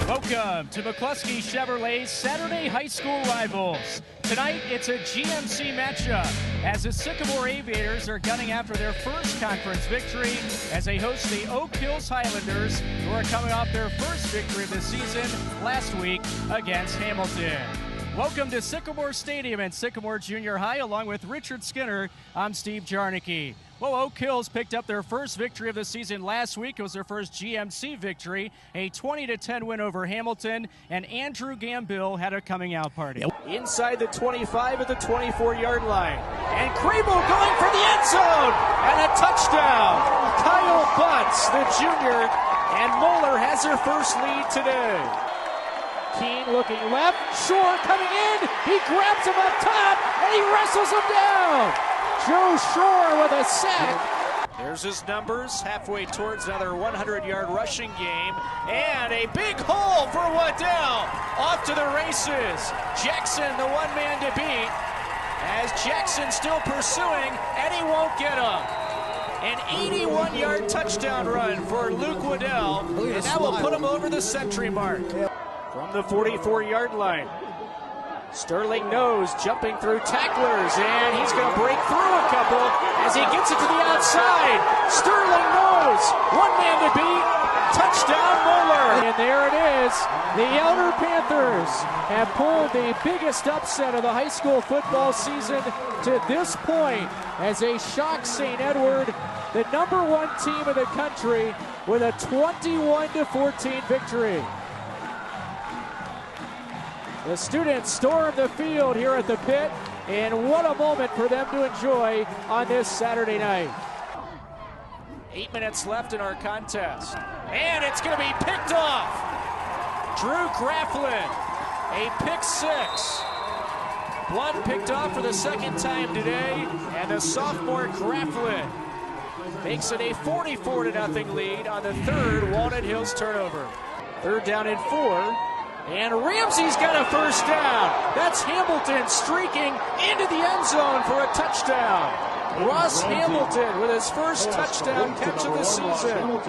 Welcome to McCluskey Chevrolet's Saturday High School Rivals. Tonight, it's a GMC matchup as the Sycamore Aviators are gunning after their first conference victory as they host the Oak Hills Highlanders, who are coming off their first victory of the season last week against Hamilton. Welcome to Sycamore Stadium and Sycamore Junior High. Along with Richard Skinner, I'm Steve Jarnicki. Well, Oak Hills picked up their first victory of the season last week. It was their first GMC victory, a 20-10 win over Hamilton, and Andrew Gambill had a coming out party. Inside the 25 at the 24-yard line, and Crable going for the end zone, and a touchdown. Kyle Butts, the junior, and Moeller has their first lead today. Keene looking left, Shore coming in, he grabs him up top, and he wrestles him down. Joe Shore with a sack. There's his numbers, halfway towards another 100-yard rushing game, and a big hole for Waddell. Off to the races. Jackson, the one man to beat, as Jackson still pursuing, and he won't get him. An 81-yard touchdown run for Luke Waddell, and that will put him over the century mark. From the 44-yard line, Sterling knows, jumping through tacklers, and he's going to break through a couple as he gets it to the outside. Sterling knows, one man to beat, touchdown Moeller. And there it is, the Elder Panthers have pulled the biggest upset of the high school football season to this point as they shock St. Edward, the #1 team of the country, with a 21-14 victory. The students storm the field here at the pit, and what a moment for them to enjoy on this Saturday night. 8 minutes left in our contest, and it's going to be picked off. Drew Grafflin, a pick six. Blunt picked off for the second time today, and the sophomore Grafflin makes it a 44-0 lead on the third Walnut Hills turnover. Third down and 4. And Ramsey's got a first down. That's Hamilton streaking into the end zone for a touchdown. Ross Hamilton with his first touchdown catch of the season.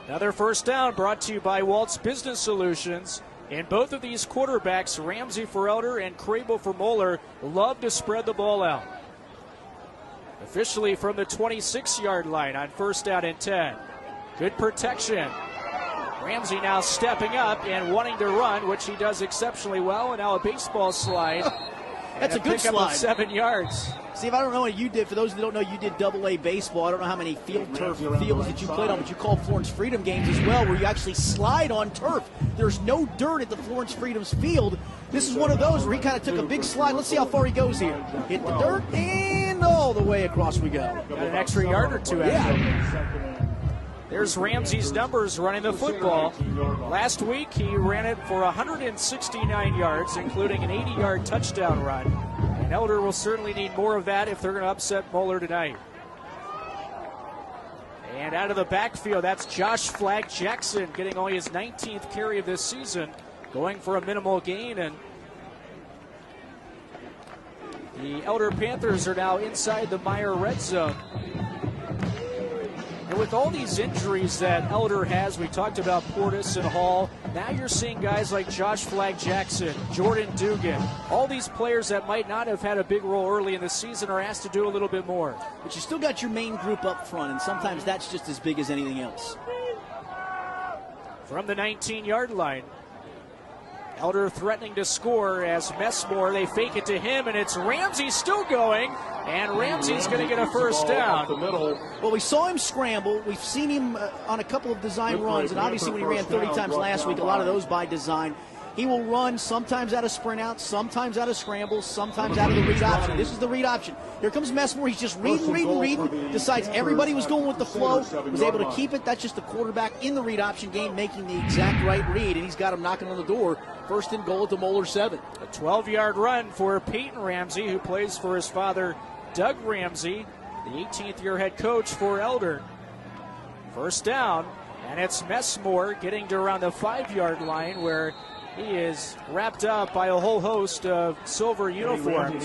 Another first down brought to you by Waltz Business Solutions. And both of these quarterbacks, Ramsey for Elder and Crable for Moeller, love to spread the ball out. Officially from the 26-yard line on first down and 10. Good protection. Ramsey now stepping up and wanting to run, which he does exceptionally well, and now a baseball slide. That's a good slide. Of 7 yards. Steve, I don't know what you did. For those that don't know, you did AA baseball. I don't know how many field turf fields that you played on, but you called Florence Freedom games as well, where you actually slide on turf. There's no dirt at the Florence Freedom's field. This is one of those where he kind of took a big slide. Let's see how far he goes here. Hit the dirt, and all the way across we go. Got an extra yard or two after. Yeah. There's Ramsey's numbers running the football. Last week, he ran it for 169 yards, including an 80-yard touchdown run. And Elder will certainly need more of that if they're going to upset Moeller tonight. And out of the backfield, that's Josh Flagg Jackson getting only his 19th carry of this season, going for a minimal gain. And the Elder Panthers are now inside the Meyer red zone. And with all these injuries that Elder has, we talked about Portis and Hall, now you're seeing guys like Josh Flagg Jackson, Jordan Dugan, all these players that might not have had a big role early in the season are asked to do a little bit more. But you still got your main group up front, and sometimes that's just as big as anything else. From the 19-yard line, Elder threatening to score as Messmore, they fake it to him, and it's Ramsey still going, and Ramsey's going to get a first down. Well, we saw him scramble. We've seen him on a couple of design runs, and obviously when he ran 30 times last week, a lot of those by design. He will run sometimes out of sprint out, sometimes out of scrambles, sometimes out of the read option. This is the read option. Here comes Messmore. He's just reading. Decides everybody was going with the flow, was able to keep it. That's just the quarterback in the read option game making the exact right read, and he's got him knocking on the door. First and goal at the Moeller 7. A 12-yard run for Peyton Ramsey, who plays for his father, Doug Ramsey, the 18th-year head coach for Elder. First down, and it's Messmore getting to around the 5-yard line where he is wrapped up by a whole host of silver uniforms.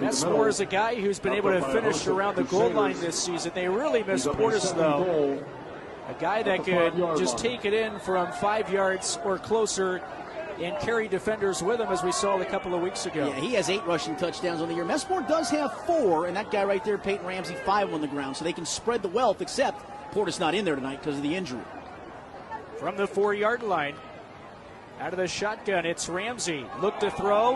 Messmore is a guy who's been able to finish around the goal line this season. They really miss Portis, though. A guy that could just take it in from 5 yards or closer and carry defenders with him, as we saw a couple of weeks ago. Yeah, he has 8 rushing touchdowns on the year. Messmore does have 4, and that guy right there, Peyton Ramsey, 5 on the ground, so they can spread the wealth, except Portis not in there tonight because of the injury. From the 4-yard line, out of the shotgun, it's Ramsey. Look to throw.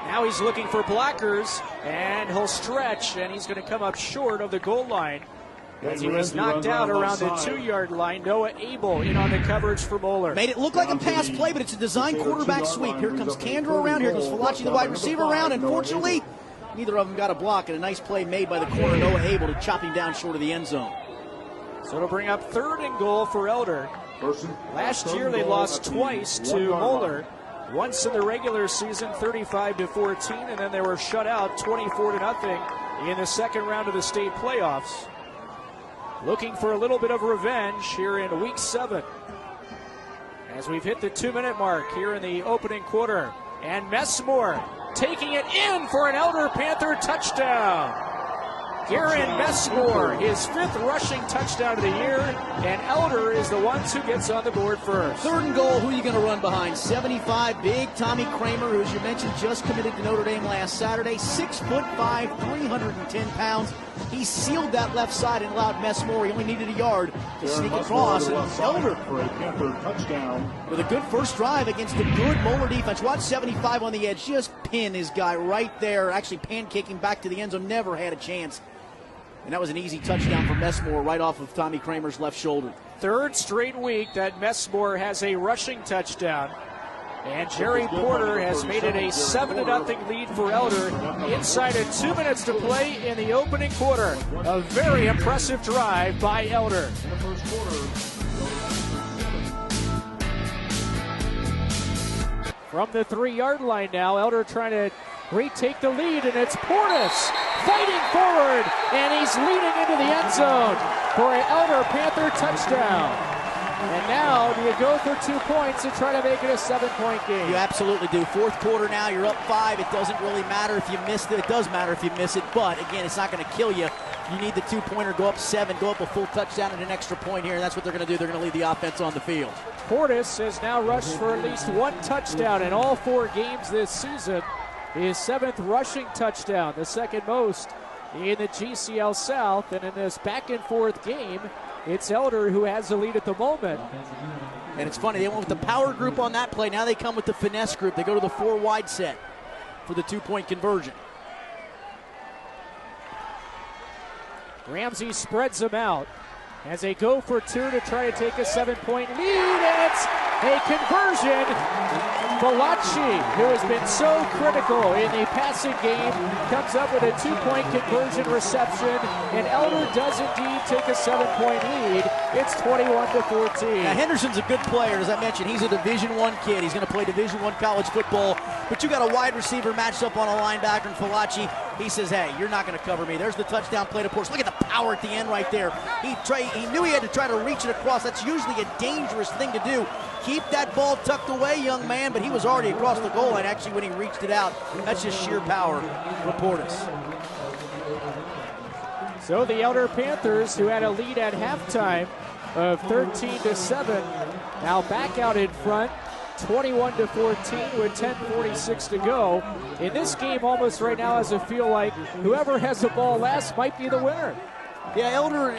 Now he's looking for blockers, and he'll stretch, and he's going to come up short of the goal line. As he was knocked out around the 2-yard line. Noah Abel in on the coverage for Moeller. Made it look like a pass play, but it's a design quarterback sweep. Here comes Kandra around. Here goes Falachi, the wide receiver, around. And fortunately, neither of them got a block, and a nice play made by the corner, Noah Abel, to chop him down short of the end zone. So it'll bring up 3rd and goal for Elder. Last year they lost twice to Moeller. Once in the regular season, 35-14, and then they were shut out 24-0 in the second round of the state playoffs. Looking for a little bit of revenge here in week 7. As we've hit the 2-minute mark here in the opening quarter. And Messmore taking it in for an Elder Panther touchdown. Garen Messmore, his 5th rushing touchdown of the year, and Elder is the one who gets on the board first. 3rd and goal, who are you going to run behind? 75, big Tommy Kramer, who, as you mentioned, just committed to Notre Dame last Saturday. 6'5", 310 pounds. He sealed that left side and allowed Messmore, he only needed a yard to sneak across. And Elder with a good first drive against a good Moeller defense. Watch 75 on the edge, just pin his guy right there, actually pancaking back to the end zone, never had a chance. And that was an easy touchdown for Messmore right off of Tommy Kramer's left shoulder. 3rd straight week that Messmore has a rushing touchdown. And Jerry Porter has made it a 7-0 lead for Elder inside of 2 minutes to play in the opening quarter. A very impressive drive by Elder. From the 3-yard line now, Elder trying to retake the lead, and it's Portis fighting forward, and he's leading into the end zone for an Elder Panther touchdown. And now, do you go for 2 points and try to make it a 7-point game? You absolutely do. 4th quarter now, you're up 5. It doesn't really matter if you miss it. It does matter if you miss it, but again, it's not going to kill you. You need the 2-pointer, go up 7, go up a full touchdown and an extra point here, and that's what they're going to do. They're going to leave the offense on the field. Portis has now rushed for at least 1 touchdown in all 4 games this season. His 7th rushing touchdown, the 2nd most in the GCL South, and in this back-and-forth game, it's Elder who has the lead at the moment. And it's funny, they went with the power group on that play. Now they come with the finesse group. They go to the 4-wide set for the 2-point conversion. Ramsey spreads them out as they go for 2 to try to take a 7-point lead, and it's a conversion. Falachi, who has been so critical in the passing game, comes up with a 2-point conversion reception, and Elder does indeed take a 7-point lead. It's 21-14. Now, Henderson's a good player, as I mentioned. He's a Division I kid. He's going to play Division I college football, but you got a wide receiver matched up on a linebacker, and Falachi, he says, hey, you're not going to cover me. There's the touchdown play to Portis. Look at the power at the end right there. He knew he had to try to reach it across. That's usually a dangerous thing to do. Keep that ball tucked away, young man, but he was already across the goal line actually when he reached it out. That's just sheer power for Portis. So the Elder Panthers, who had a lead at halftime of 13-7, now back out in front, 21-14 with 10:46 to go. In this game, almost right now, has a feel like whoever has the ball last might be the winner. Yeah, Elder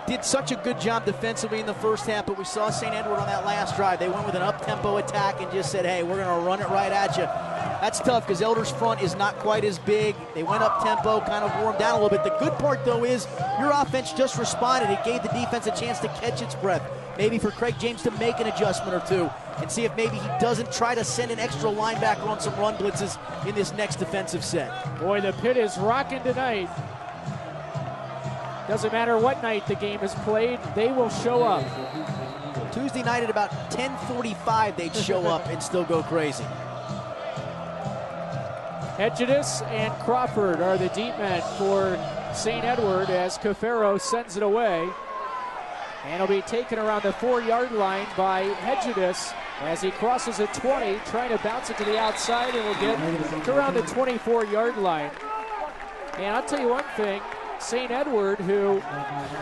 did such a good job defensively in the first half, but we saw St. Edward on that last drive. They went with an up-tempo attack and just said, hey, we're going to run it right at you. That's tough because Elder's front is not quite as big. They went up-tempo, kind of wore them down a little bit. The good part, though, is your offense just responded. It gave the defense a chance to catch its breath. Maybe for Craig James to make an adjustment or two and see if maybe he doesn't try to send an extra linebacker on some run blitzes in this next defensive set. Boy, the pit is rocking tonight. Doesn't matter what night the game is played, they will show up. Tuesday night at about 10:45, they'd show up and still go crazy. Hedges and Crawford are the deep men for St. Edward as Cafaro sends it away. And it'll be taken around the 4-yard line by Hedges as he crosses a 20, trying to bounce it to the outside, and will get to around the 24-yard line. And I'll tell you one thing, St. Edward, who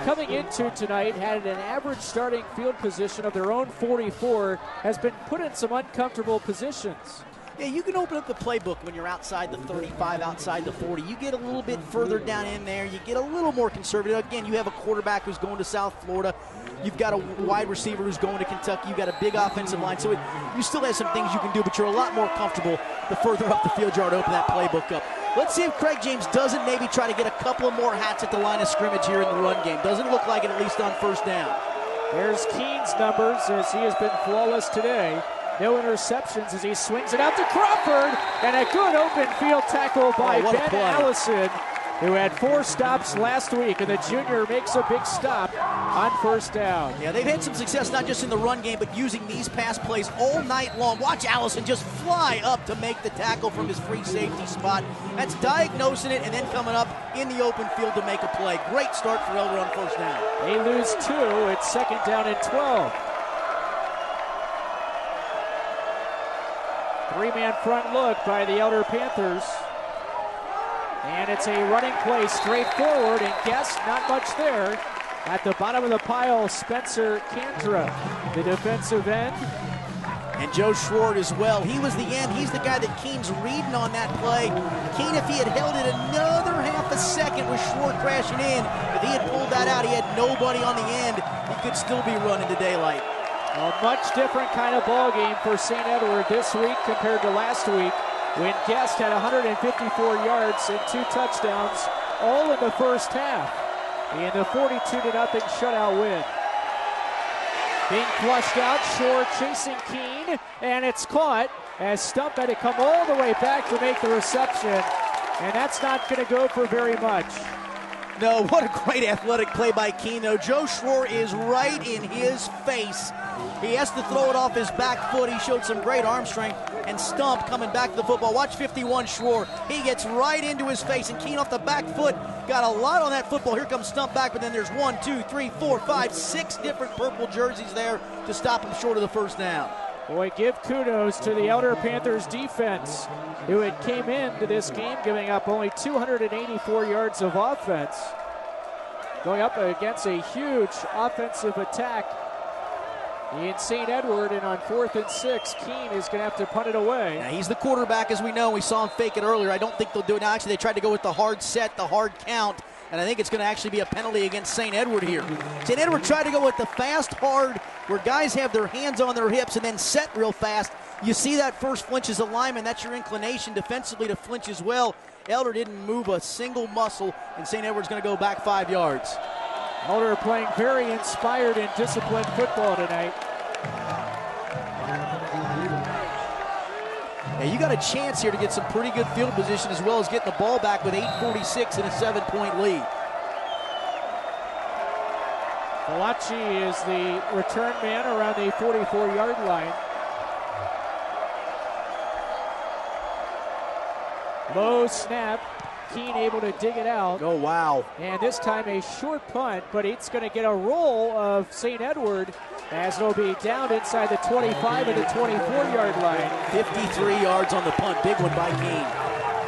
coming into tonight had an average starting field position of their own 44, has been put in some uncomfortable positions. Yeah, you can open up the playbook when you're outside the 35, outside the 40. You get a little bit further down in there. You get a little more conservative. Again, you have a quarterback who's going to South Florida. You've got a wide receiver who's going to Kentucky. You've got a big offensive line. So you still have some things you can do, but you're a lot more comfortable the further up the field you are to open that playbook up. Let's see if Craig James doesn't maybe try to get a couple of more hats at the line of scrimmage here in the run game. Doesn't look like it, at least on first down. There's Keene's numbers as he has been flawless today. No interceptions as he swings it out to Crawford, and a good open field tackle by Ben Allison, who had 4 stops last week, and the junior makes a big stop on first down. Yeah, they've had some success not just in the run game, but using these pass plays all night long. Watch Allison just fly up to make the tackle from his free safety spot. That's diagnosing it and then coming up in the open field to make a play. Great start for Elder on first down. They lose 2. It's second down and 12. 3-man front look by the Elder Panthers. And it's a running play straight forward, and guess not much there. At the bottom of the pile, Spencer Cantra, the defensive end. And Joe Schwartz as well. He was the end. He's the guy that Keene's reading on that play. Keene, if he had held it another half a second with Schwartz crashing in, if he had pulled that out, he had nobody on the end. He could still be running to daylight. A much different kind of ball game for St. Edward this week compared to last week, when Guest had 154 yards and 2 touchdowns, all in the first half, in the 42-0 shutout win. Being flushed out, Shore chasing Keene, and it's caught as Stump had to come all the way back to make the reception, and that's not going to go for very much. No, what a great athletic play by Keene, though. Joe Schwartz is right in his face. He has to throw it off his back foot. He showed some great arm strength, and Stump coming back to the football. Watch 51 Schwartz. He gets right into his face, and Keene off the back foot. Got a lot on that football. Here comes Stump back, but then there's 1, 2, 3, 4, 5, 6 different purple jerseys there to stop him short of the first down. Boy, give kudos to the Elder Panthers defense, who had came into this game giving up only 284 yards of offense. Going up against a huge offensive attack in St. Edward, and on 4th and 6, Keene is going to have to punt it away. Now, he's the quarterback, as we know. We saw him fake it earlier. I don't think they'll do it now. Actually, they tried to go with the hard set, the hard count, and I think it's going to actually be a penalty against St. Edward here. St. Edward tried to go with the fast, hard, where guys have their hands on their hips and then set real fast. You see that first flinch as a lineman. That's your inclination defensively to flinch as well. Elder didn't move a single muscle, and St. Edward's going to go back 5 yards. Elder playing very inspired and disciplined football tonight. Yeah, you got a chance here to get some pretty good field position as well as getting the ball back with 8:46 and a 7-point lead. Malachi is the return man around the 44-yard line. Low snap. Keene able to dig it out. Oh, wow. And this time a short punt, but it's going to get a roll of St. Edward as it'll be down inside the 25 and the 24-yard line. 53 yards on the punt. Big one by Keene.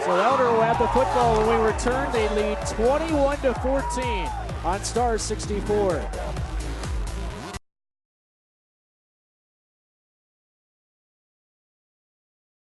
So Elder will have the football when we return. They lead 21-14 on Stars 64.